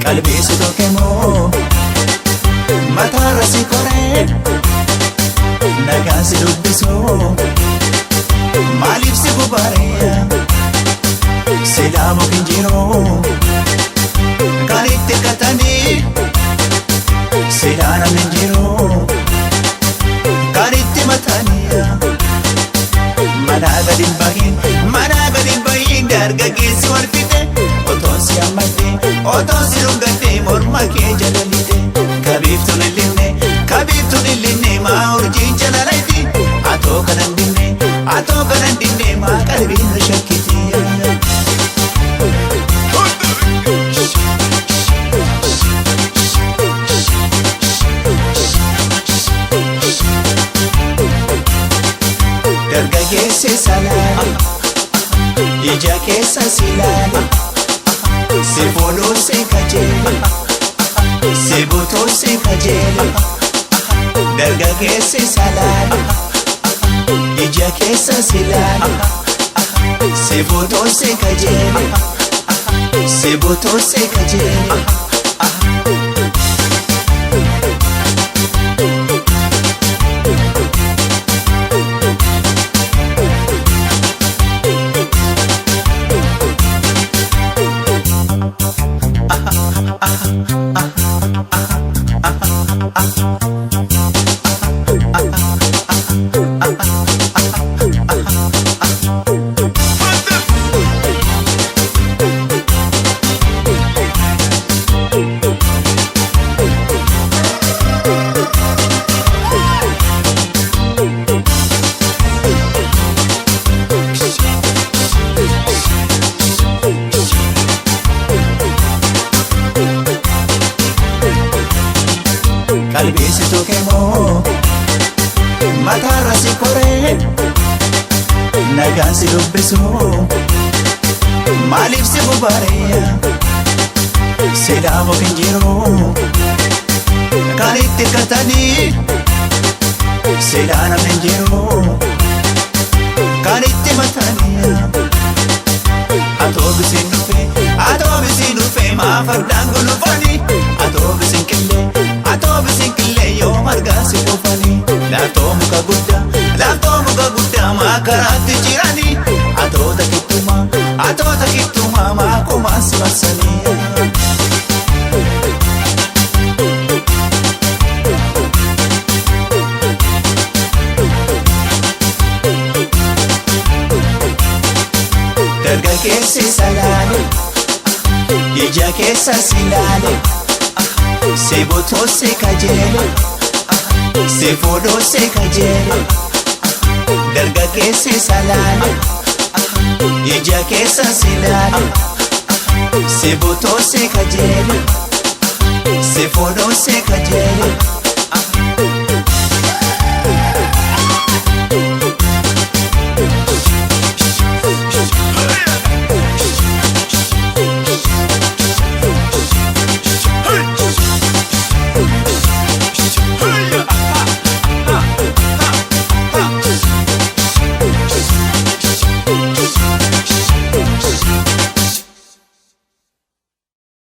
qalbii si tokkemoo mataarra si koree nagaan si dubbisuu maaliif si gubareeya silaa mukin jiruu kan itti katanii silaa namni jiruu kan itti mataniya manaa gadin bahin dargaggeessi wal fixe otoon si ammadde otoon si dhungatte morma kee jalalite kabiiftuun illinne maa urjiin jalalayti atoo kanan dinne maa qalbiin na shakkiti dargaggeessi salaale ija keessa si ilaale si fuudhuun si kajeele si butuun si kajeele dargaggeessi salaale ija keessa si ilaale si fuudhuun si kajeele si butuun si kajeele qalbii si tokkemoo mataarra si koree nagaan si dubbisuu maaliif si gubareeya silaa mukin jiruu kan itti katanii silaa namni jiruu kan itti mataniya atoobisiin dhufe maa fardaan gulufanii atoobisiin qillee yoo margaa si dhufanii laaftoo muka guddaa maa karaatti jiranii atoota kittumaa maa kumaa si marsanii dargaggeessi salaale ija keessa si ilaale si butuun si kajeele si fuudhuun si kajeele dargaggeessi salaale ija keessa si ilaale si butuun si kajeele si fuudhuun si kajeele